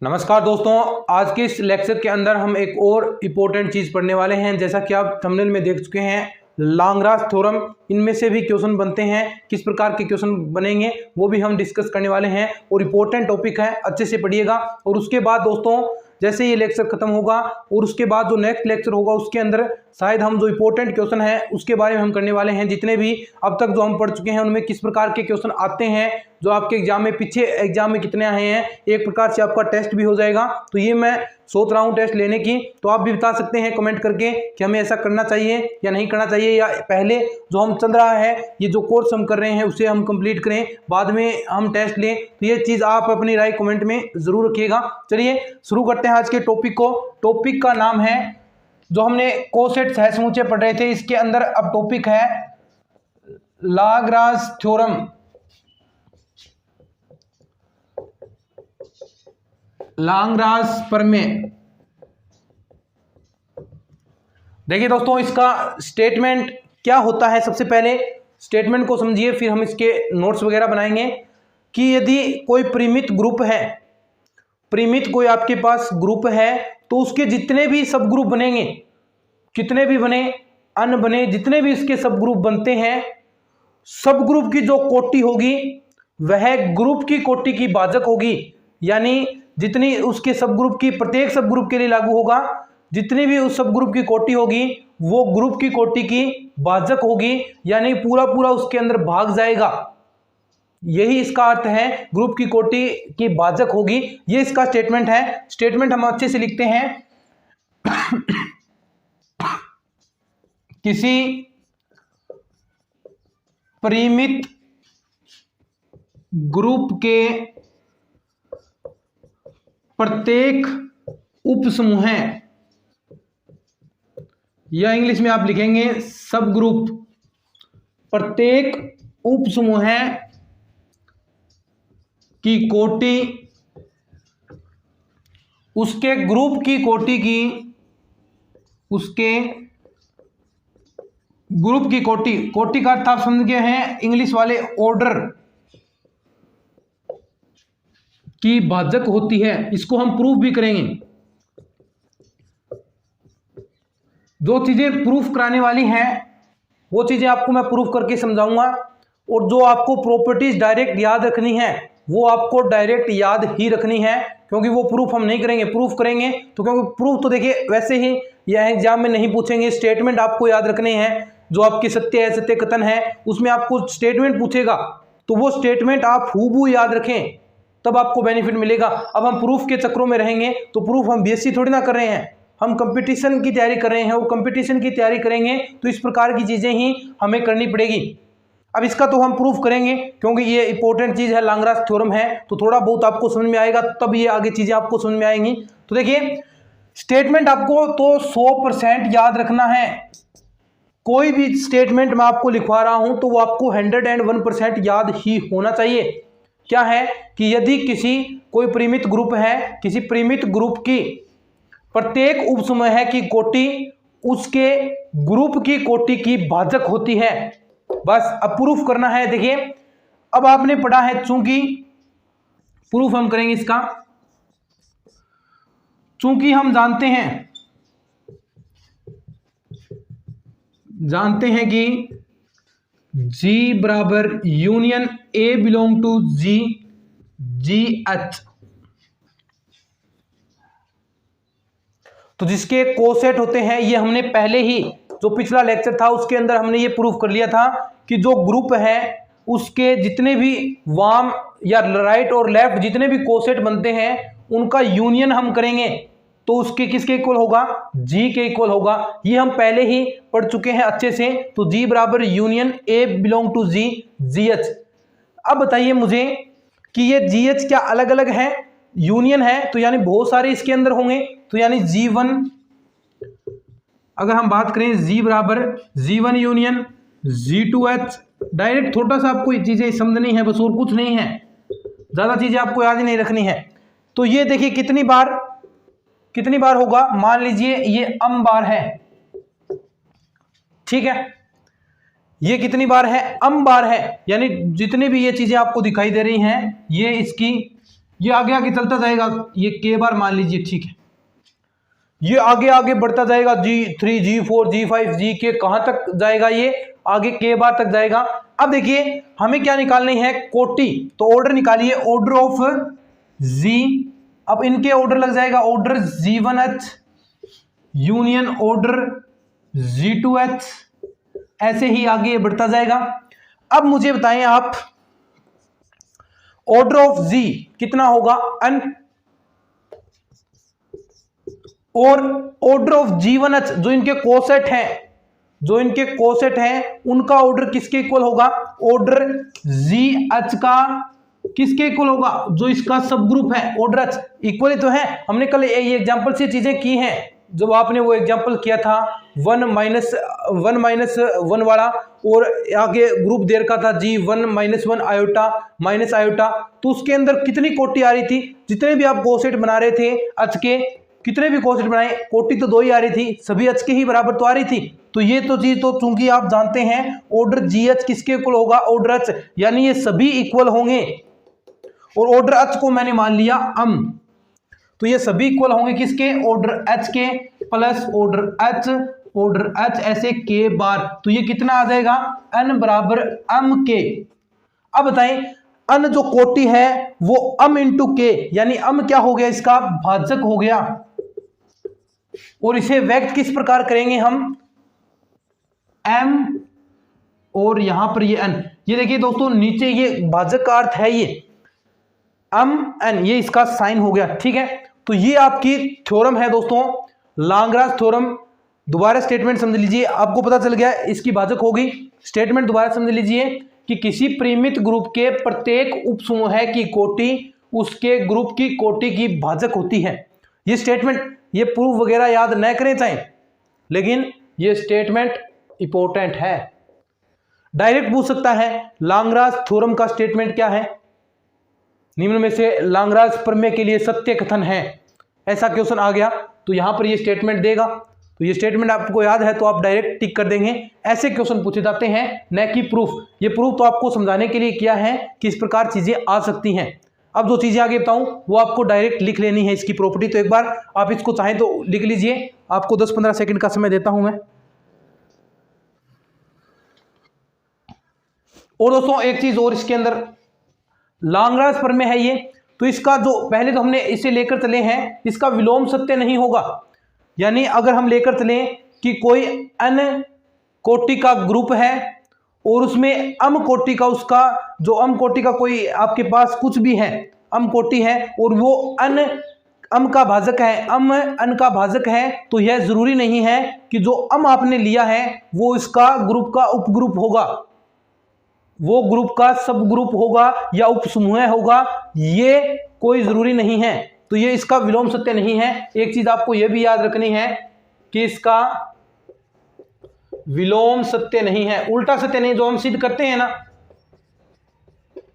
नमस्कार दोस्तों, आज के इस लेक्चर के अंदर हम एक और इम्पोर्टेंट चीज़ पढ़ने वाले हैं। जैसा कि आप थंबनेल में देख चुके हैं, लाग्रांज थ्योरम, इनमें से भी क्वेश्चन बनते हैं। किस प्रकार के क्वेश्चन बनेंगे वो भी हम डिस्कस करने वाले हैं और इम्पोर्टेंट टॉपिक है, अच्छे से पढ़िएगा। और उसके बाद दोस्तों, जैसे ये लेक्चर खत्म होगा और उसके बाद जो नेक्स्ट लेक्चर होगा उसके अंदर शायद हम जो इम्पोर्टेंट क्वेश्चन है उसके बारे में हम करने वाले हैं। जितने भी अब तक जो हम पढ़ चुके हैं उनमें किस प्रकार के क्वेश्चन आते हैं, जो आपके एग्जाम में पिछले एग्जाम में कितने आए हैं, एक प्रकार से आपका टेस्ट भी हो जाएगा। तो ये मैं सोच रहा हूँ टेस्ट लेने की, तो आप भी बता सकते हैं कमेंट करके कि हमें ऐसा करना चाहिए या नहीं करना चाहिए, या पहले जो हम चल रहा है ये जो कोर्स हम कर रहे हैं उसे हम कंप्लीट करें, बाद में हम टेस्ट लें। तो ये चीज़ आप अपनी राय कमेंट में ज़रूर रखिएगा। चलिए शुरू करते हैं आज के टॉपिक को। टॉपिक का नाम है, जो हमने कोसेट सहसमुचे पढ़ रहे थे, इसके अंदर अब टॉपिक है लाग्रांज थ्योरम। लाग्रांज प्रमेय। देखिए दोस्तों, इसका स्टेटमेंट क्या होता है, सबसे पहले स्टेटमेंट को समझिए, फिर हम इसके नोट्स वगैरह बनाएंगे। कि यदि कोई परिमित ग्रुप है, परिमित कोई आपके पास ग्रुप है, तो उसके जितने भी सब ग्रुप बनेंगे, कितने भी बने अन बने, जितने भी इसके सब ग्रुप बनते हैं, सब ग्रुप की जो कोटि होगी वह ग्रुप की कोटि की भाजक होगी। यानी जितनी उसके सब ग्रुप की, प्रत्येक सब ग्रुप के लिए लागू होगा, जितनी भी उस सब ग्रुप की कोटि होगी वो ग्रुप की कोटि की भाजक होगी, यानी पूरा पूरा उसके अंदर भाग जाएगा। यही इसका अर्थ है, ग्रुप की कोटि की भाजक होगी। ये इसका स्टेटमेंट है। स्टेटमेंट हम अच्छे से लिखते हैं। किसी परिमित ग्रुप के प्रत्येक उपसमूह, या इंग्लिश में आप लिखेंगे सब ग्रुप, प्रत्येक उपसमूह की कोटि उसके ग्रुप की कोटि की, उसके ग्रुप की कोटि, कोटि का अर्थ आप समझ गए हैं इंग्लिश वाले, ऑर्डर की भाजक होती है। इसको हम प्रूफ भी करेंगे। जो चीजें प्रूफ कराने वाली हैं वो चीजें आपको मैं प्रूफ करके समझाऊंगा, और जो आपको प्रॉपर्टीज डायरेक्ट याद रखनी है वो आपको डायरेक्ट याद ही रखनी है, क्योंकि वो प्रूफ हम नहीं करेंगे। प्रूफ करेंगे तो, क्योंकि प्रूफ तो देखिए वैसे ही यह एग्जाम में नहीं पूछेंगे, स्टेटमेंट आपको याद रखने हैं। जो आपके सत्य है, सत्य कथन है, उसमें आपको स्टेटमेंट पूछेगा, तो वो स्टेटमेंट आप हूबहू याद रखें, तब आपको बेनिफिट मिलेगा। अब हम प्रूफ के चक्रों में रहेंगे तो प्रूफ हम बीएससी थोड़ी ना कर रहे हैं, हम कंपटीशन की तैयारी कर रहे हैं, और कंपटीशन की तैयारी करेंगे तो इस प्रकार की चीजें ही हमें करनी पड़ेगी। अब इसका तो हम प्रूफ करेंगे, क्योंकि ये इंपॉर्टेंट चीज है, लाग्रांज थ्योरम है, तो थोड़ा बहुत आपको समझ में आएगा, तब ये आगे चीजें आपको समझ में आएंगी। तो देखिए, स्टेटमेंट आपको तो 100% याद रखना है। कोई भी स्टेटमेंट मैं आपको लिखवा रहा हूं तो वो आपको 101% याद ही होना चाहिए। क्या है कि यदि किसी कोई परिमित ग्रुप है, किसी परिमित ग्रुप की प्रत्येक उपसमूह की कोटि उसके ग्रुप की कोटि की भाजक होती है, बस अब प्रूफ करना है। देखिए, अब आपने पढ़ा है, चूंकि प्रूफ हम करेंगे इसका, चूंकि हम जानते हैं कि G बराबर union A belong to G, GH, तो जिसके कोसेट होते हैं, ये हमने पहले ही जो पिछला लेक्चर था उसके अंदर हमने ये प्रूफ कर लिया था कि जो ग्रुप है उसके जितने भी वाम या राइट और लेफ्ट जितने भी कोसेट बनते हैं उनका यूनियन हम करेंगे तो उसके किसके इक्वल होगा, G के इक्वल होगा। ये हम पहले ही पढ़ चुके हैं अच्छे से। तो G बराबर union A belong to G, GH। अब बताइए मुझे कि ये GH क्या अलग अलग है, यूनियन है, तो यानी बहुत सारे इसके अंदर होंगे, तो यानी G1, अगर हम बात करें G बराबर G1 यूनियन G2H, डायरेक्ट थोड़ा सा आपको ये चीजें समझनी है बस, और कुछ नहीं है, ज्यादा चीजें आपको याद ही नहीं रखनी है। तो ये देखिए कितनी बार होगा, मान लीजिए ये m बार है, ठीक है, ये कितनी बार है, m बार है, यानी जितनी भी ये चीजें आपको दिखाई दे रही हैं ये इसकी ये आगे आगे चलता जाएगा, ये k बार मान लीजिए, ठीक है। ये आगे आगे बढ़ता जाएगा, G3 G4 G5 Gk, कहां तक जाएगा, ये आगे k बार तक जाएगा। अब देखिए हमें क्या निकालनी है, कोटि, तो ऑर्डर निकालिए, ऑर्डर ऑफ Z। अब इनके ऑर्डर लग जाएगा, order G1H union order G2H, ऐसे ही आगे बढ़ता जाएगा। अब मुझे बताएं आप, ऑर्डर ऑफ Z कितना होगा, n, और ऑर्डर ऑफ G1H जो इनके कोसेट हैं, उनका ऑर्डर किसके इक्वल होगा, ऑर्डर GH का किसके इक्वल होगा, जो इसका सब ग्रुप है ऑर्डर H, इक्वल ही तो है। हमने कल ये एग्जांपल से चीजें की हैं, जब आपने वो एग्जांपल किया था 1 - 1 वाला, और आगे ग्रुप दे रखा था G1 - 1 आयोटा माइनस आयोटा, तो उसके अंदर कितनी कोटि आ रही थी, जितने भी आप कोसेट बना रहे थे H के, कितने भी कोसेट बनाए, कोटि तो 2 ही आ रही थी, सभी H के ही बराबर तो आ रही थी। तो ये तो चीज तो चूंकि आप जानते हैं ऑर्डर GH किसके इक्वल होगा, ऑर्डर H, यानी ये सभी इक्वल होंगे, और ऑर्डर H को मैंने मान लिया m, तो ये सभी इक्वल होंगे किसके, ऑर्डर H के प्लस ऑर्डर H ऐसे k बार, तो ये कितना आ जाएगा, n बराबर m k। अब बताएं n जो कोटि है वो m इंटू k, यानी m क्या हो गया, इसका भाजक हो गया, और इसे व्यक्त किस प्रकार करेंगे हम, m और यहां पर ये n, ये देखिए दोस्तों नीचे ये भाजक का अर्थ है, ये m n, ये इसका साइन हो गया, ठीक है। तो ये आपकी थ्योरम है दोस्तों, लाग्रांज थ्योरम। दोबारा स्टेटमेंट समझ लीजिए, आपको पता चल गया इसकी भाजक होगी। स्टेटमेंट दोबारा समझ लीजिए कि किसी परिमित ग्रुप के प्रत्येक उपसमूह की कोटि उसके ग्रुप की कोटि की भाजक होती है। ये स्टेटमेंट, ये प्रूफ वगैरह याद न करें चाहे, लेकिन ये स्टेटमेंट इंपॉर्टेंट है, डायरेक्ट पूछ सकता है लाग्रांज थ्योरम का स्टेटमेंट क्या है, निम्न में से लाग्रांज प्रमेय के लिए सत्य कथन है, ऐसा क्वेश्चन आ गया तो यहां पर ये स्टेटमेंट देगा। तो ये स्टेटमेंट आपको याद है तो आप डायरेक्ट टिक कर देंगे। ऐसे क्वेश्चन पूछे जाते हैं, न कि प्रूफ। ये प्रूफ तो आपको समझाने के लिए किया है कि इस प्रकार चीजें आ सकती हैं। अब जो चीजें आगे बताऊं वो आपको डायरेक्ट लिख लेनी है, इसकी प्रॉपर्टी। तो एक बार आप इसको चाहें तो लिख लीजिए, आपको 10-15 सेकंड का समय देता हूं मैं। और दोस्तों एक चीज और, इसके अंदर लाग्रांज प्रमेय है ये, तो इसका जो पहले तो हमने इसे लेकर चले हैं, इसका विलोम सत्य नहीं होगा। यानी अगर हम लेकर चले कि कोई n कोटि का ग्रुप है और उसमें m कोटि का, उसका जो m कोटि का कोई आपके पास कुछ भी है, m कोटि है, और वो n m का भाजक है, m n का भाजक है, तो यह जरूरी नहीं है कि जो m आपने लिया है वो इसका ग्रुप का उपग्रुप होगा, वो ग्रुप का सब ग्रुप होगा या उपसमूह होगा, ये कोई जरूरी नहीं है। तो ये इसका विलोम सत्य नहीं है। एक चीज आपको यह भी याद रखनी है कि इसका विलोम सत्य नहीं है, उल्टा सत्य नहीं, जो हम सिद्ध करते हैं ना,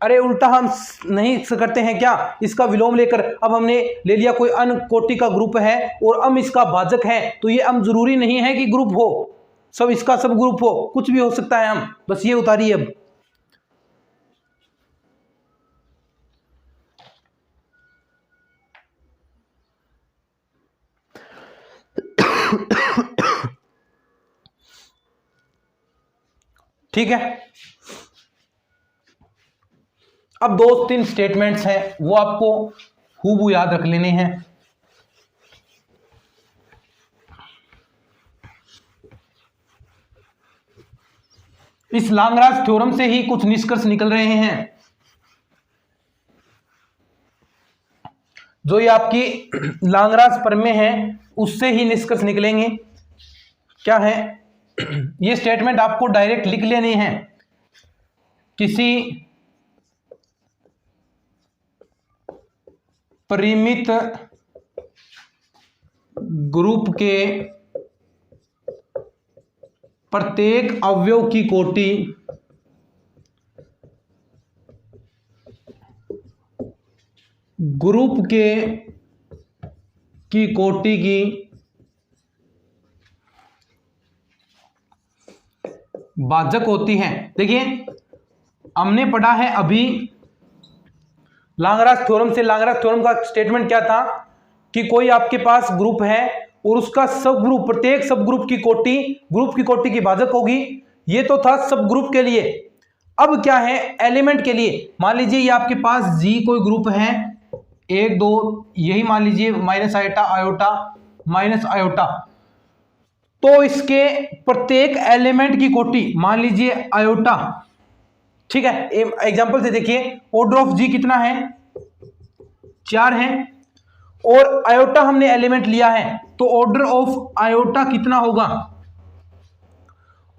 अरे उल्टा हम नहीं करते हैं क्या, इसका विलोम लेकर। अब हमने ले लिया कोई अन्य कोटि का ग्रुप है और अम इसका भाजक है, तो ये अम जरूरी नहीं है कि ग्रुप हो, सब इसका सब ग्रुप हो, कुछ भी हो सकता है हम, बस ये उतारिए। अब ठीक है। अब 2-3 स्टेटमेंट्स हैं वो आपको खूब याद रख लेने हैं। इस लाग्रांज थ्योरम से ही कुछ निष्कर्ष निकल रहे हैं, जो ये आपकी लाग्रांज प्रमेय है उससे ही निष्कर्ष निकलेंगे। क्या है ये स्टेटमेंट आपको डायरेक्ट लिख लेनी है। किसी परिमित ग्रुप के प्रत्येक अवयव की कोटि ग्रुप की कोटि की भाजक होती है। देखिए हमने पढ़ा है अभी लाग्रांज थ्योरम से। लाग्रांज थ्योरम का स्टेटमेंट क्या था कि कोई आपके पास ग्रुप है और उसका सब ग्रुप, प्रत्येक सब ग्रुप की कोटि की भाजक होगी। ये तो था सब ग्रुप के लिए। अब क्या है एलिमेंट के लिए, मान लीजिए ये आपके पास जी कोई ग्रुप है 1 2, यही मान लीजिए minus iota iota minus iota, तो इसके प्रत्येक एलिमेंट की कोटि मान लीजिए आयोटा, ठीक है। एग्जांपल से देखिए ऑर्डर ऑफ जी कितना है 4 है, और आयोटा हमने एलिमेंट लिया है, तो ऑर्डर ऑफ आयोटा कितना होगा,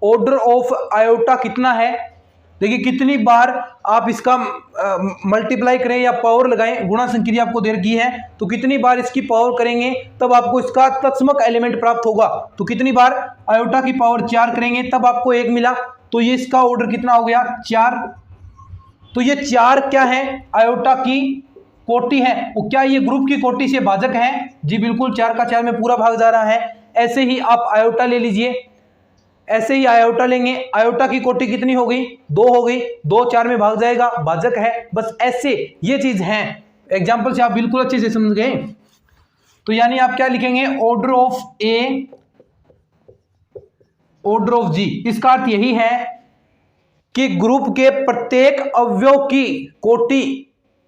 ऑर्डर ऑफ आयोटा कितना है। देखिए कितनी बार आप इसका मल्टीप्लाई करें या पावर लगाएं, गुणा संक्रिया आपको दे रखी है, तो कितनी बार इसकी पावर करेंगे तब आपको इसका तत्समक एलिमेंट प्राप्त होगा। तो कितनी बार आयोटा की पावर 4 करेंगे तब आपको 1 मिला, तो ये इसका ऑर्डर कितना हो गया 4। तो ये 4 क्या है आयोटा की कोटि है। वो क्या ये ग्रुप की कोटि से भाजक है? जी बिल्कुल, 4 का 4 में पूरा भाग जा रहा है। ऐसे ही आप आयोटा ले लीजिए, ऐसे ही आयोटा लेंगे, आयोटा की कोटि कितनी हो गई 2 हो गई, 2 4 में भाग जाएगा, भाजक है। बस ऐसे ये चीज है, एग्जांपल से आप बिल्कुल अच्छे से समझ गए। तो यानी आप क्या लिखेंगे order of A order of G. इसका अर्थ यही है कि ग्रुप के प्रत्येक अवयव की कोटि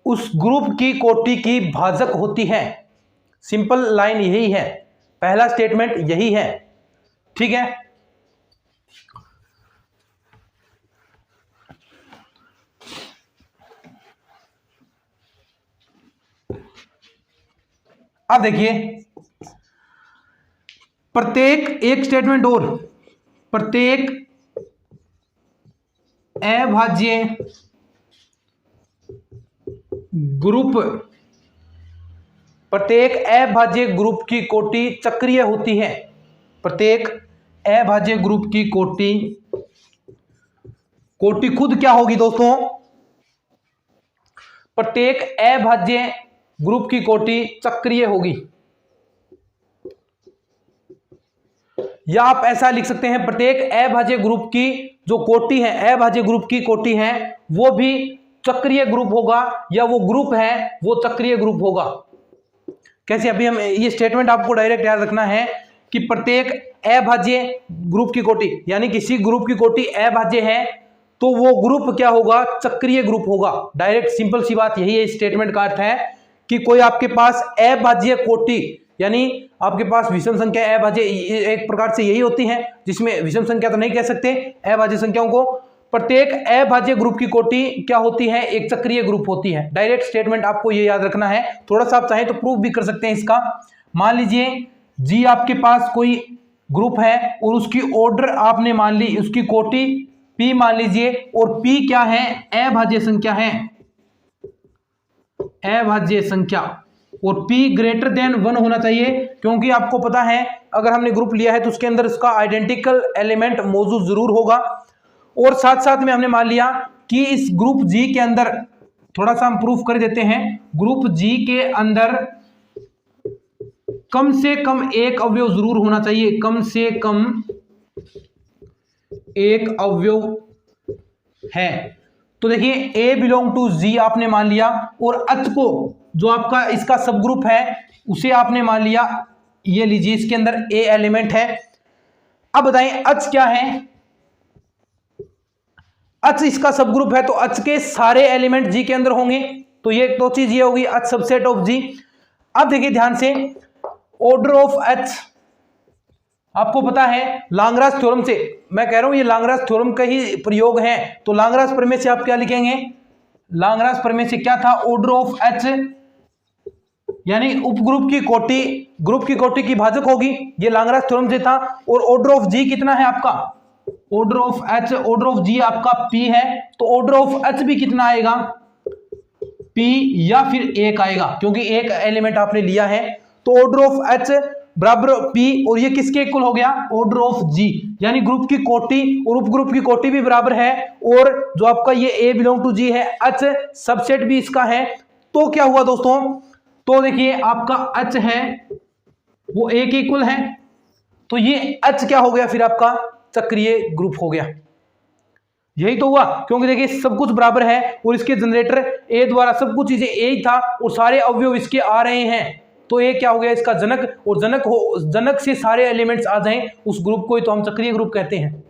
उस ग्रुप की कोटि की भाजक होती है। सिंपल लाइन यही है, पहला स्टेटमेंट यही है, ठीक है। अब देखिए प्रत्येक, एक स्टेटमेंट और, प्रत्येक अभाज्य ग्रुप, प्रत्येक अभाज्य ग्रुप की कोटि चक्रीय होती है। प्रत्येक अभाज्य ग्रुप की कोटि खुद क्या होगी दोस्तों, प्रत्येक अभाज्य ग्रुप की कोटि चक्रीय होगी। या आप ऐसा लिख सकते हैं प्रत्येक अभाज्य ग्रुप की जो कोटि है, अभाज्य ग्रुप की कोटि है, वो भी चक्रीय ग्रुप होगा, या वो ग्रुप है वो चक्रीय ग्रुप होगा। कैसे? अभी हम ये स्टेटमेंट आपको डायरेक्ट याद रखना है कि प्रत्येक अभाज्य ग्रुप की कोटि, यानी किसी ग्रुप की कोटि अभाज्य है तो वो ग्रुप क्या होगा, चक्रीय ग्रुप होगा। डायरेक्ट सिंपल सी बात यही है। स्टेटमेंट का अर्थ है कि कोई आपके पास अभाज्य कोटि, यानी आपके पास विषम संख्या अभाज्य एक प्रकार से यही होती है, जिसमें विषम संख्या तो नहीं कह सकते, अभाज्य संख्याओं को, प्रत्येक अभाज्य ग्रुप की कोटि क्या होती है, एक चक्रीय ग्रुप होती है। डायरेक्ट स्टेटमेंट आपको ये याद रखना है। थोड़ा सा आप चाहें तो प्रूफ भी कर सकते हैं इसका। मान लीजिए जी आपके पास कोई ग्रुप है और उसकी ऑर्डर आपने मान ली, उसकी कोटि पी मान लीजिए, और पी क्या है, अभाज्य संख्या है, अभाज्य संख्या, और p ग्रेटर देन 1 होना चाहिए, क्योंकि आपको पता है अगर हमने ग्रुप लिया है तो उसके अंदर उसका आइडेंटिकल एलिमेंट मौजूद जरूर होगा। और साथ साथ में हमने मान लिया कि इस ग्रुप जी के अंदर, थोड़ा सा हम प्रूफ कर देते हैं, ग्रुप जी के अंदर कम से कम एक अवयव जरूर होना चाहिए, कम से कम एक अवयव है। तो देखिए ए बिलोंग टू जी आपने मान लिया, और एच को जो आपका इसका सब ग्रुप है उसे आपने मान लिया, ये लीजिए इसके अंदर ए एलिमेंट है। अब बताएं एच क्या है, एच इसका सब ग्रुप है, तो एच के सारे एलिमेंट जी के अंदर होंगे, तो ये तो चीज ये होगी एच सबसेट ऑफ जी। अब देखिए ध्यान से, ऑर्डर ऑफ एच आपको पता है लाग्रांज थ्योरम से, मैं कह रहा हूं ये लाग्रांज थ्योरम का ही प्रयोग है, तो लाग्रांज प्रमेय से आप क्या लिखेंगे, लाग्रांज प्रमेय से क्या था, ऑर्डर ऑफ एच यानी उपग्रुप की कोटि ग्रुप की कोटि की भाजक होगी, ये लाग्रांज थ्योरम से था। और ऑर्डर ऑफ जी कितना है आपका, order of H, order of G आपका पी है, तो ऑर्डर ऑफ एच भी कितना आएगा, पी या फिर 1 आएगा, क्योंकि एक एलिमेंट आपने लिया है। तो ऑर्डर ऑफ एच बराबर पी, और ये किसके इक्वल हो गया, ऑर्डर ऑफ जी, यानी ग्रुप की कोटि और उपग्रुप की कोटि भी बराबर है, और जो आपका ये ए बिलोंग टू जी है, एच सबसेट भी इसका है। तो क्या हुआ दोस्तों, तो देखिए आपका एच है वो ए के इक्वल है, तो ये एच क्या हो गया फिर आपका चक्रीय ग्रुप हो गया। यही तो हुआ, क्योंकि देखिए सब कुछ बराबर है और इसके जनरेटर ए द्वारा सब कुछ चीजें ए ही था और सारे अवयव इसके आ रहे हैं, तो ये क्या हो गया इसका जनक, और जनक से सारे एलिमेंट्स आ जाएं उस ग्रुप को ही तो हम चक्रीय ग्रुप कहते हैं।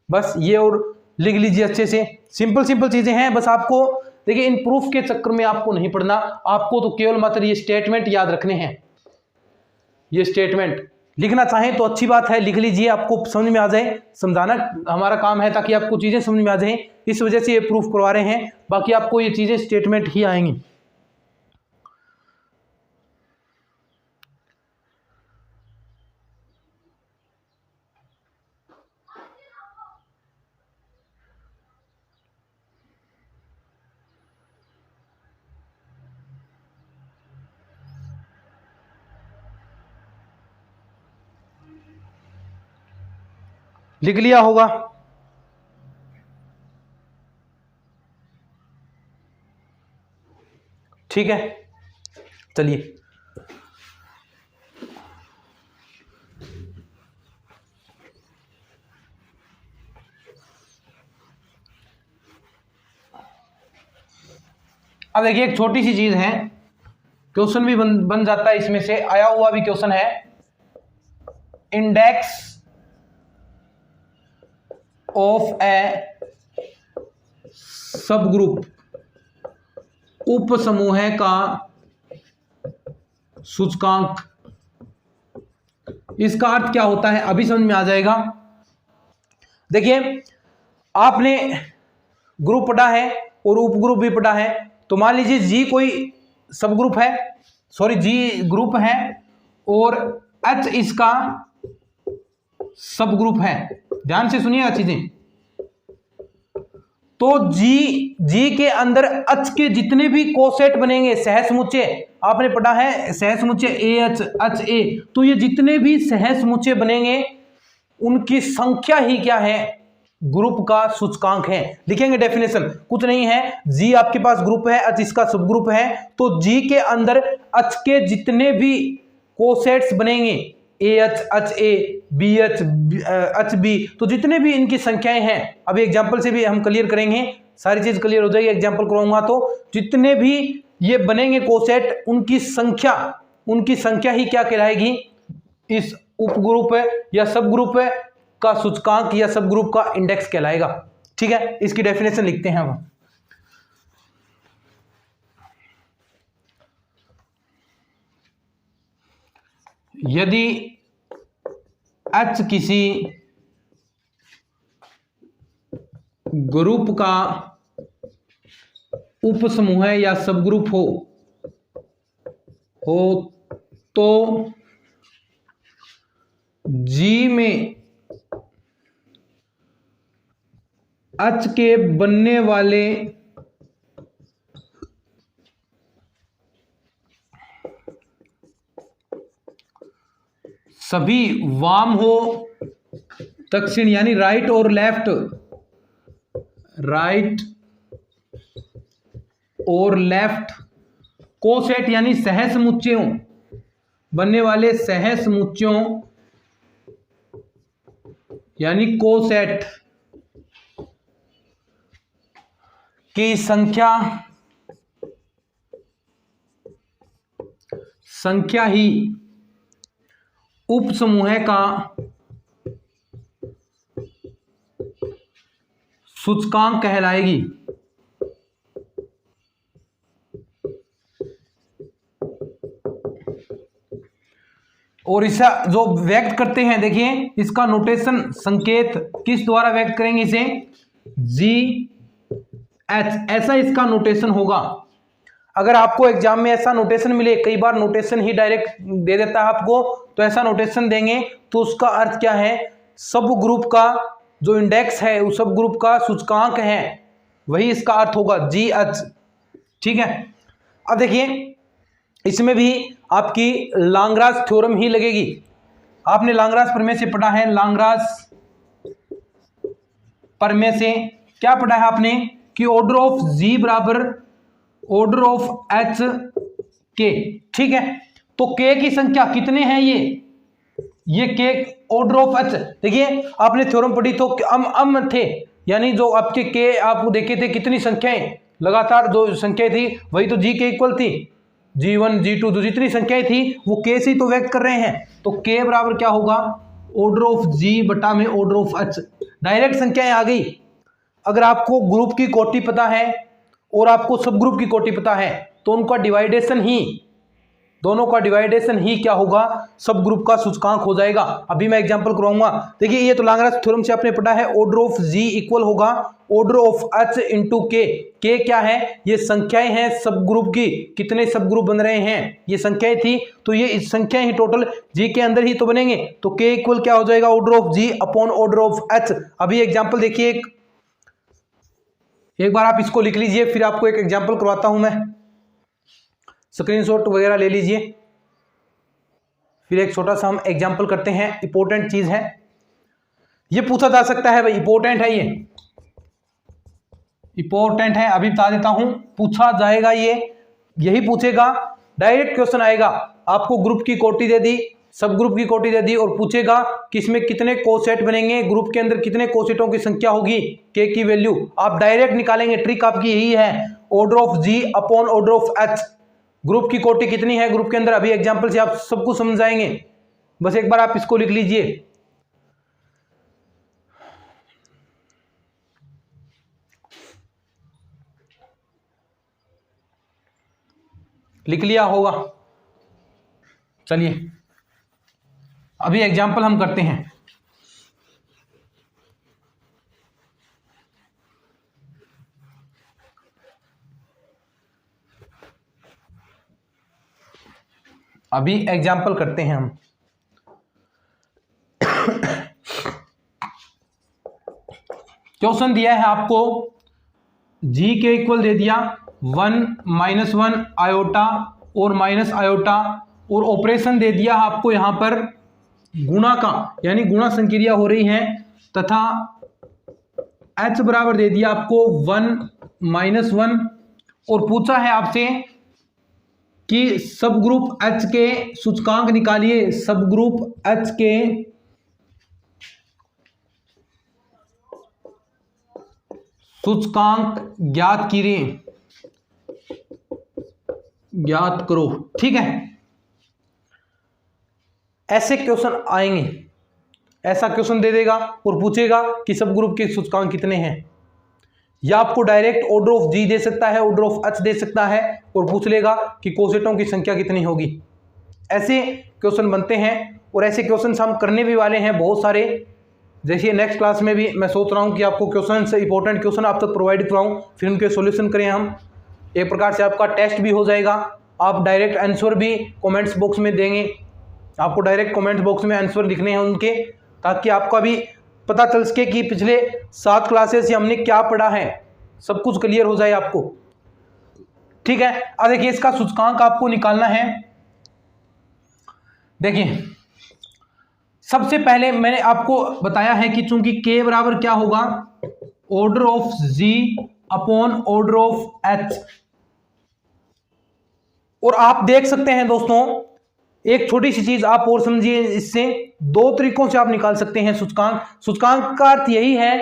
बस ये और लिख लीजिए अच्छे से, सिंपल चीजें हैं। बस आपको देखिए इन प्रूफ के चक्कर में आपको नहीं पढ़ना, आपको तो केवल मात्र ये स्टेटमेंट याद रखने हैं। ये स्टेटमेंट लिखना चाहें तो अच्छी बात है, लिख लीजिए, आपको समझ में आ जाए। समझाना हमारा काम है ताकि आपको चीजें समझ में आ जाए, इस वजह से ये प्रूफ करवा रहे हैं, बाकी आपको ये चीजें स्टेटमेंट ही आएंगी। लिख लिया होगा। ठीक है, चलिए अब देखिए एक छोटी सी चीज है, क्वेश्चन भी बन जाता है, इसमें से आया हुआ भी क्वेश्चन है। इंडेक्स ऑफ ए सब ग्रुप, उप समूह का सूचकांक, इसका अर्थ क्या होता है अभी समझ में आ जाएगा। देखिए आपने ग्रुप पढ़ा है और उपग्रुप भी पढ़ा है, तो मान लीजिए जी कोई सब ग्रुप है, सॉरी जी ग्रुप है और एच इसका सब ग्रुप है। ध्यान से सुनिएगा चीजें। तो जी के अंदर एच के जितने भी कोसेट बनेंगे, सहसमुच्चय आपने पढ़ा है, सहसमुच्चय ए एच ए, तो ये जितने भी सहसमुच्चय बनेंगे उनकी संख्या ही क्या है, ग्रुप का सूचकांक है। लिखेंगे डेफिनेशन, कुछ नहीं है, जी आपके पास ग्रुप है, एच इसका सब ग्रुप है, तो जी के अंदर एच के जितने भी कोसेट्स बनेंगे, A H A B H B, तो जितने भी इनकी संख्याएं हैं, अभी एग्जांपल से भी हम क्लियर करेंगे, सारी चीज क्लियर हो जाएगी एग्जांपल कराऊंगा। तो जितने भी ये बनेंगे कोसेट, उनकी संख्या ही क्या कहलाएगी, इस उपग्रुप या सब ग्रुप का सूचकांक या सब ग्रुप का इंडेक्स कहलाएगा। ठीक है, इसकी डेफिनेशन लिखते हैं हम। यदि H किसी ग्रुप का उपसमूह है या सब ग्रुप हो तो G में H के बनने वाले सभी वाम हो दक्षिण यानी राइट और लेफ्ट, राइट और लेफ्ट कोसेट यानी सहसमुच्चयों, बनने वाले सहसमुच्चयों यानी कोसेट की संख्या ही उपसमूह का सूचकांक कहलाएगी। और इसे जो व्यक्त करते हैं, देखिए इसका नोटेशन संकेत किस द्वारा व्यक्त करेंगे, इसे जी एच, ऐसा इसका नोटेशन होगा। अगर आपको एग्जाम में ऐसा नोटेशन मिले, कई बार नोटेशन ही डायरेक्ट दे देता है आपको, तो ऐसा नोटेशन देंगे तो उसका अर्थ क्या है, सब ग्रुप का जो इंडेक्स है उस सब ग्रुप का सूचकांक है, वही इसका अर्थ होगा जी एच। ठीक है, अब देखिए इसमें भी आपकी लाग्रांज थ्योरम ही लगेगी। आपने लाग्रांज प्रमेय से पढ़ा है, लाग्रांज प्रमेय से क्या पढ़ा है आपने कि ऑर्डर ऑफ जी बराबर ऑर्डर ऑफ एच के। ठीक है, तो के की संख्या कितने हैं, ये के ऑर्डर ऑफ एच। देखिए आपने थ्योरम पढ़ी तो अम थे, यानी जो आपके के आप देखे थे कितनी संख्याएं लगातार जो संख्याएं थी वही तो जी के इक्वल थी, G1 G2 जो जितनी संख्याएं थी वो के से ही तो व्यक्त कर रहे हैं। तो के बराबर क्या होगा, ऑर्डर ऑफ जी बटा में ऑर्डर ऑफ एच, डायरेक्ट संख्याएं आ गई। अगर आपको ग्रुप की कोटि पता है और आपको सब ग्रुप की कोटि पता है तो उनका डिवाइडेशन ही, दोनों का डिवाइडेशन ही क्या होगा, सब ग्रुप का सूचकांक हो जाएगा। अभी मैं एग्जांपल करवाऊंगा। देखिए ये तो लाग्रांज थ्योरम से आपने पढ़ा है, ऑर्डर ऑफ जी इक्वल होगा ऑर्डर ऑफ एच इंटू के। के क्या है, ये संख्याएं हैं सब ग्रुप की, कितने सब ग्रुप बन रहे हैं, ये संख्याएं थी तो ये संख्याएं ही टोटल जी के अंदर ही तो बनेंगे। तो के इक्वल क्या हो जाएगा, order of G upon order of H. अभी एग्जाम्पल देखिए, एक बार आप इसको लिख लीजिए, फिर आपको एक एग्जाम्पल करवाता हूं मैं, स्क्रीनशॉट वगैरह ले लीजिए, फिर एक छोटा सा हम एग्जाम्पल करते हैं। इंपॉर्टेंट चीज है, ये पूछा जा सकता है भाई, इंपॉर्टेंट है, ये इंपॉर्टेंट है, अभी बता देता हूं, पूछा जाएगा, ये यही पूछेगा, डायरेक्ट क्वेश्चन आएगा। आपको ग्रुप की कोटि दे दी, सब ग्रुप की कोटि दे दी और पूछेगा कि इसमें कितने कोसेट बनेंगे, ग्रुप के अंदर कितने कोसेटों की संख्या होगी, के की वैल्यू आप डायरेक्ट निकालेंगे। ट्रिक आपकी यही है, order of G upon order of H. Group की कोटि कितनी है ग्रुप के अंदर, अभी एग्जांपल से आप सबको समझाएंगे, बस एक बार आप इसको लिख लीजिए। लिख लिया होगा, चलिए अभी एग्जांपल हम करते हैं। अभी एग्जाम्पल करते हैं हम। क्वेश्चन दिया है आपको, जी के इक्वल दे दिया 1 -1 आयोटा और माइनस आयोटा, और ऑपरेशन दे दिया आपको यहां पर गुणा का, यानी गुणा संक्रिया हो रही है, तथा h बराबर दे दिया आपको 1 -1, और पूछा है आपसे कि सब ग्रुप H के सूचकांक निकालिए, सब ग्रुप H के सूचकांक ज्ञात कीजिए, ज्ञात करो, ठीक है। ऐसे क्वेश्चन आएंगे, ऐसा क्वेश्चन दे देगा और पूछेगा कि सब ग्रुप के सूचकांक कितने हैं, या आपको डायरेक्ट ऑर्डर ऑफ जी दे सकता है, ऑर्डर ऑफ एच दे सकता है और पूछ लेगा कि कोसेटों की संख्या कितनी होगी। ऐसे क्वेश्चन बनते हैं और ऐसे क्वेश्चन हम करने भी वाले हैं बहुत सारे। जैसे नेक्स्ट क्लास में भी मैं सोच रहा हूं कि आपको क्वेश्चन से इंपॉर्टेंट क्वेश्चन आप तक प्रोवाइड कराऊं, फिर उनके सॉल्यूशन करें हम। एक प्रकार से आपका टेस्ट भी हो जाएगा, आप डायरेक्ट आंसर भी कमेंट्स बॉक्स में देंगे, आपको डायरेक्ट कमेंट बॉक्स में आंसर लिखने हैं उनके, ताकि आपका भी पता चल सके कि पिछले 7 क्लासेस से हमने क्या पढ़ा है, सब कुछ क्लियर हो जाए आपको, ठीक है। अब देखिए इसका सूचकांक आपको निकालना है। देखिए सबसे पहले मैंने आपको बताया है कि चूंकि k बराबर क्या होगा, order of g upon order of h, और आप देख सकते हैं दोस्तों एक छोटी सी चीज आप और समझिए, इससे 2 तरीकों से आप निकाल सकते हैं सूचकांक। सूचकांक का अर्थ यही है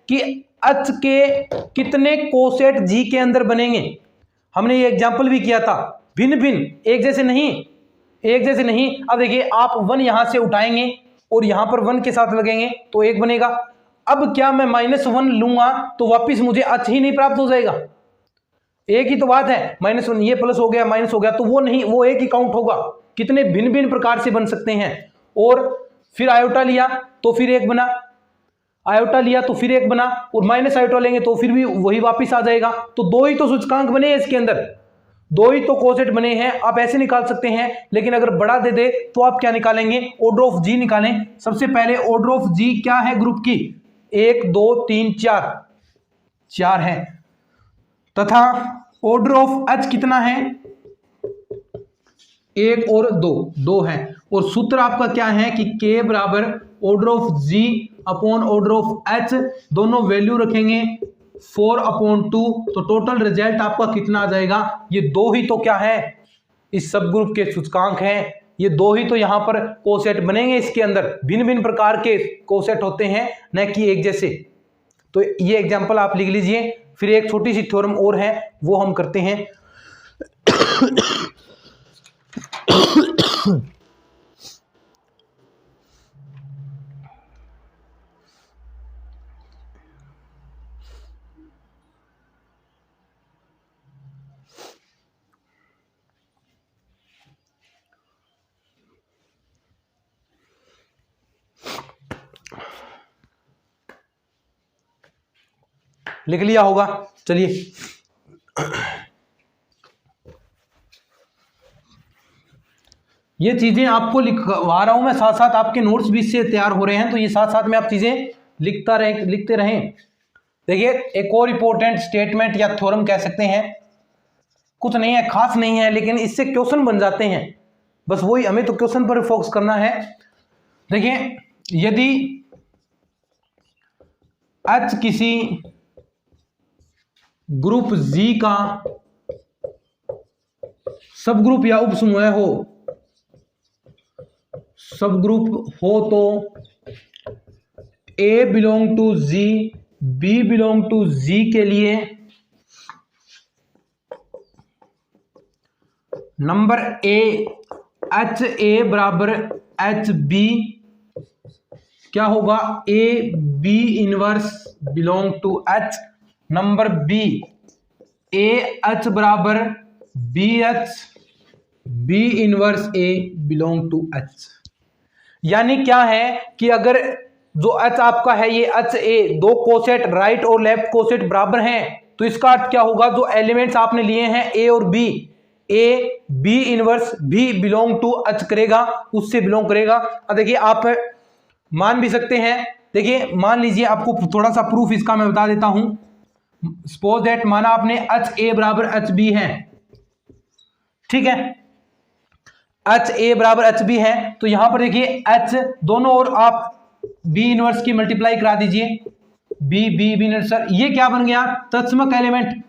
कि h के कितने कोसेट g के अंदर बनेंगे। हमने ये एग्जाम्पल भी किया था, भिन्न भिन्न, एक जैसे नहीं, एक जैसे नहीं। अब देखिए आप 1 यहां से उठाएंगे और यहां पर 1 के साथ लगेंगे तो 1 बनेगा। अब क्या मैं -1 लूंगा तो वापिस मुझे h ही नहीं प्राप्त हो जाएगा, एक ही तो बात है, -1 ये प्लस हो गया माइनस हो गया, तो वो नहीं, वो एक ही काउंट होगा। कितने भिन्न भिन्न प्रकार से बन सकते हैं। और फिर आयोटा लिया तो फिर 1 बना, आयोटा लिया तो फिर 1 बना, और माइनस आयोटा लेंगे तो फिर भी वही वापिस आ जाएगा। तो 2 ही तो सूचकांक बने हैं इसके अंदर, 2 ही तो कोसेट बने हैं। आप ऐसे निकाल सकते हैं, लेकिन अगर बड़ा दे दे तो आप क्या निकालेंगे, ऑर्डर ऑफ जी निकालें। सबसे पहले ऑर्डर ऑफ जी क्या है ग्रुप की, 1 2 3 4 है, तथा ऑर्डर ऑफ एच कितना है, 1 और 2 है। और सूत्र आपका क्या है कि k बराबर order of g upon order of h, दोनों वैल्यू रखेंगे 4/2, तो टोटल रिजल्ट आपका कितना आ जाएगा, ये 2 ही तो क्या है इस सब ग्रुप के सूचकांक हैं, ये 2 ही तो यहां पर कोसेट बनेंगे। इसके अंदर भिन्न भिन्न प्रकार के कोसेट होते हैं, न कि एक जैसे। तो ये एग्जाम्पल आप लिख लीजिए। फिर एक छोटी सी थ्योरम और है, वो हम करते हैं। लिख लिया होगा, चलिए। ये चीजें आपको लिखवा रहा हूं मैं, साथ साथ आपके नोट्स भी इससे तैयार हो रहे हैं, तो ये साथ साथ में आप चीजें लिखते रहें। देखिए एक और इंपॉर्टेंट स्टेटमेंट या थ्योरम कह सकते हैं, कुछ नहीं है, खास नहीं है, लेकिन इससे क्वेश्चन बन जाते हैं। बस वही, हमें तो क्वेश्चन पर फोकस करना है। देखिए यदि H किसी ग्रुप G का सब ग्रुप या उप समूह हो, सब ग्रुप हो, तो A belong to G, B belong to G के लिए नंबर A H A बराबर H B क्या होगा, A B inverse belong to H। Number B A H बराबर B H B inverse A belong to H। यानी क्या है कि अगर जो H आपका है ये H A, दो कोसेट राइट और लेफ्ट कोसेट बराबर हैं, तो इसका अर्थ क्या होगा, जो एलिमेंट्स आपने लिए हैं A और B, A B inverse B belong to H करेगा, उससे बिलोंग करेगा। अब देखिए आप मान भी सकते हैं। देखिए मान लीजिए, आपको थोड़ा सा प्रूफ इसका मैं बता देता हूं। सपोज दैट माना आपने H A बराबर H B है, ठीक है, H A बराबर H B है, तो यहां पर देखिए H दोनों ओर आप B इनवर्स की मल्टीप्लाई करा दीजिए, B B B इनवर्स, ये क्या बन गया, तत्समक एलिमेंट।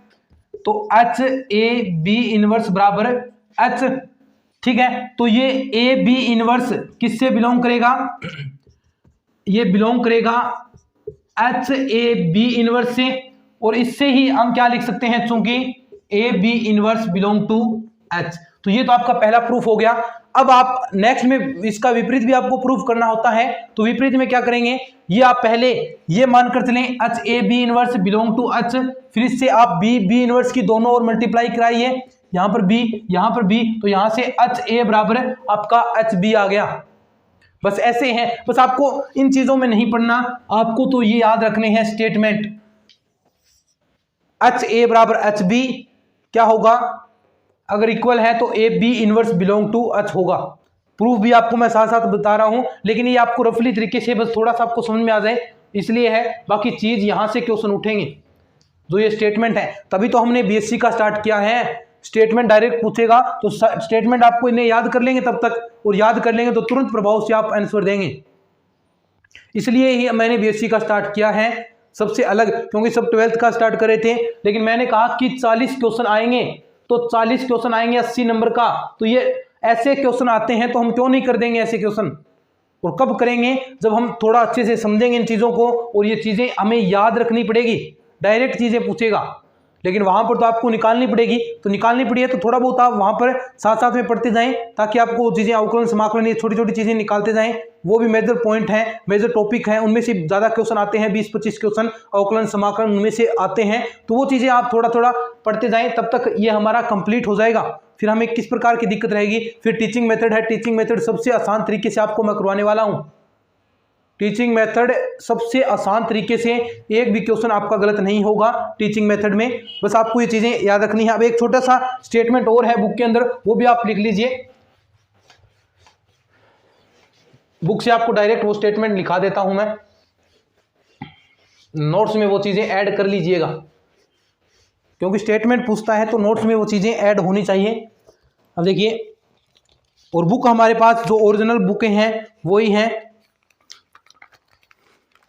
तो H A B इनवर्स बराबर H, ठीक है। तो ये A B इनवर्स किससे बिलोंग करेगा, ये बिलोंग करेगा H A B इनवर्स से, और इससे ही हम क्या लिख सकते हैं, चूंकि A B inverse belong to H। तो ये तो आपका पहला प्रूफ हो गया। अब आप नेक्स्ट में इसका विपरीत भी आपको प्रूफ करना होता है, तो विपरीत में क्या करेंगे, ये आप पहले ये मानकर चलें H A B inverse belong to H, फिर इससे आप B B इनवर्स की दोनों ओर मल्टीप्लाई कराइए, यहां पर B यहां पर B, तो यहां से H A बराबर आपका H B आ गया। बस ऐसे हैं, बस आपको इन चीजों में नहीं पढ़ना, आपको तो ये याद रखने हैं स्टेटमेंट। H A बराबर H B क्या होगा, अगर इक्वल है तो A B inverse belong to H होगा। प्रूफ भी आपको मैं साथ साथ बता रहा हूं, लेकिन ये आपको रफली तरीके से बस थोड़ा सा आपको समझ में आ जाए इसलिए है, बाकी चीज यहां से क्वेश्चन उठेंगे। जो ये स्टेटमेंट है, तभी तो हमने BSc का स्टार्ट किया है। स्टेटमेंट डायरेक्ट पूछेगा तो स्टेटमेंट आपको इन्हें याद कर लेंगे तब तक, और याद कर लेंगे तो तुरंत प्रभाव से आप आंसर देंगे। इसलिए ही मैंने BSc का स्टार्ट किया है सबसे अलग, क्योंकि सब 12th का स्टार्ट करे थे, लेकिन मैंने कहा कि 40 क्वेश्चन आएंगे, तो 40 क्वेश्चन आएंगे 80 नंबर का, तो ये ऐसे क्वेश्चन आते हैं, तो हम क्यों नहीं कर देंगे ऐसे क्वेश्चन। और कब करेंगे, जब हम थोड़ा अच्छे से समझेंगे इन चीजों को, और ये चीजें हमें याद रखनी पड़ेगी। डायरेक्ट चीजें पूछेगा, लेकिन वहां पर तो आपको निकालनी पड़ेगी, तो निकालनी पड़ी है तो थोड़ा बहुत आप वहां पर साथ साथ में पढ़ते जाएं, ताकि आपको चीजें अवकलन समाकलन ये छोटी छोटी चीजें निकालते जाएं। वो भी मेजर पॉइंट है, मेजर टॉपिक है, उनमें से ज्यादा क्वेश्चन आते हैं, 20-25 क्वेश्चन अवकलन समाकलन उनमें से आते हैं, तो वो चीजें आप थोड़ा थोड़ा पढ़ते जाएं, तब तक ये हमारा कंप्लीट हो जाएगा। फिर हमें किस प्रकार की दिक्कत रहेगी, फिर टीचिंग मेथड है, टीचिंग मेथड सबसे आसान तरीके से आपको मैं करवाने वाला हूँ। टीचिंग मेथड सबसे आसान तरीके से, एक भी क्वेश्चन आपका गलत नहीं होगा टीचिंग मेथड में, बस आपको ये चीजें याद रखनी है। अब एक छोटा सा स्टेटमेंट और है बुक के अंदर, वो भी आप लिख लीजिए। बुक से आपको डायरेक्ट वो स्टेटमेंट लिखा देता हूं मैं, नोट्स में वो चीजें ऐड कर लीजिएगा, क्योंकि स्टेटमेंट पूछता है तो नोट्स में वो चीजें ऐड होनी चाहिए। अब देखिए, और बुक हमारे पास जो ओरिजिनल बुकें हैं वही हैं,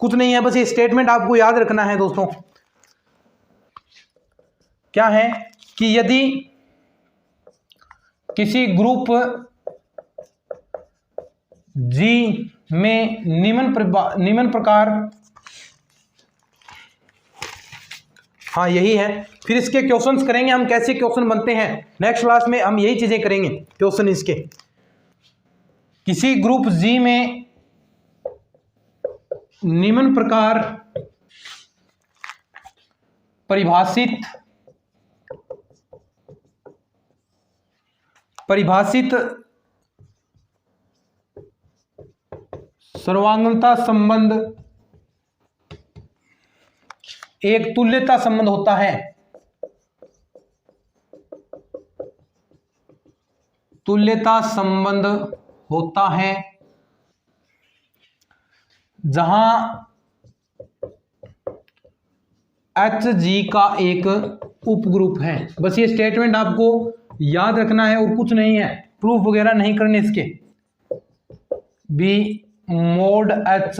कुछ नहीं है, बस ये स्टेटमेंट आपको याद रखना है दोस्तों। क्या है कि यदि किसी ग्रुप G में निम्न प्रकार हाँ यही है। फिर इसके क्वेश्चंस करेंगे हम, कैसे क्वेश्चन बनते हैं नेक्स्ट क्लास में हम यही चीजें करेंगे। क्वेश्चन इसके, किसी ग्रुप जी में निम्न प्रकार परिभाषित सर्वांगता संबंध एक तुल्यता संबंध होता है। तुल्यता संबंध होता है जहां एच जी का एक उपग्रुप है। बस ये स्टेटमेंट आपको याद रखना है और कुछ नहीं है, प्रूफ वगैरह नहीं करने इसके। बी मोड एच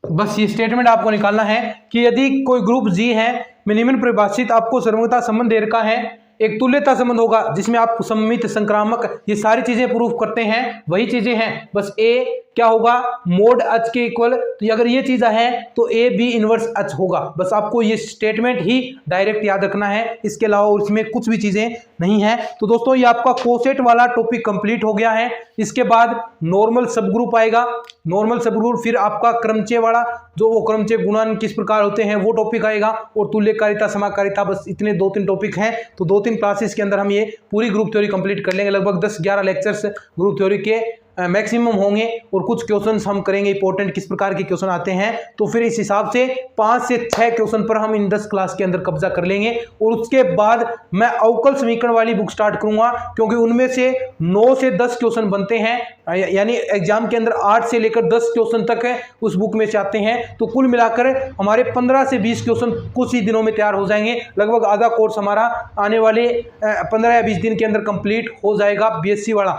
बस ये स्टेटमेंट आपको निकालना है कि यदि कोई ग्रुप जी है में निम्न परिभाषित आपको सर्वगता संबंध दे रखा है, एक तुल्यता संबंध होगा जिसमें आप सममित, संक्रामक, ये सारी चीजें प्रूफ करते हैं, वही चीजें हैं। बस ए क्या होगा, मोड एच के इक्वल, तो अगर ये चीज है तो ए बी इनवर्स एच होगा। बस आपको ये स्टेटमेंट ही डायरेक्ट याद रखना है, इसके अलावा इसमें कुछ भी चीजें नहीं है। तो दोस्तों ये आपका कोसेट वाला टॉपिक कंप्लीट हो गया है। इसके बाद नॉर्मल सब ग्रुप आएगा, नॉर्मल सब ग्रुप, फिर आपका क्रमचय वाला जो वो क्रमचय गुणन किस प्रकार होते हैं वो टॉपिक आएगा, और तुल्यकारिता, समाकारिता, बस इतने 2-3 टॉपिक हैं। तो 2-3 क्लासेस के अंदर हम ये पूरी ग्रुप थ्योरी कंप्लीट कर लेंगे। लगभग 10-11 लेक्चर्स ग्रुप थ्योरी के मैक्सिमम होंगे, और कुछ क्वेश्चंस हम करेंगे इंपॉर्टेंट, किस प्रकार के क्वेश्चन आते हैं। तो फिर इस हिसाब से 5 से 6 क्वेश्चन पर हम इन 10 क्लास के अंदर कब्जा कर लेंगे, और उसके बाद मैं अवकल समीकरण वाली बुक स्टार्ट करूंगा, क्योंकि उनमें से 9 से 10 क्वेश्चन बनते हैं, यानी एग्जाम के अंदर 8 से लेकर 10 क्वेश्चन तक है उस बुक में से आते हैं। तो कुल मिलाकर हमारे 15 से 20 क्वेश्चन कुछ ही दिनों में तैयार हो जाएंगे। लगभग आधा कोर्स हमारा आने वाले 15 या 20 दिन के अंदर कंप्लीट हो जाएगा बीएससी वाला।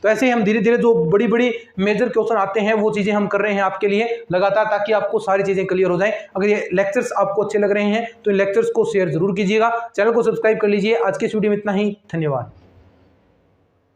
तो ऐसे ही हम धीरे धीरे जो बड़ी बड़ी मेजर क्वेश्चन आते हैं वो चीजें हम कर रहे हैं आपके लिए लगातार, ताकि आपको सारी चीजें क्लियर हो जाएं। अगर ये लेक्चर्स आपको अच्छे लग रहे हैं तो इन लेक्चर्स को शेयर जरूर कीजिएगा, चैनल को सब्सक्राइब कर लीजिए। आज के वीडियो में इतना ही, धन्यवाद।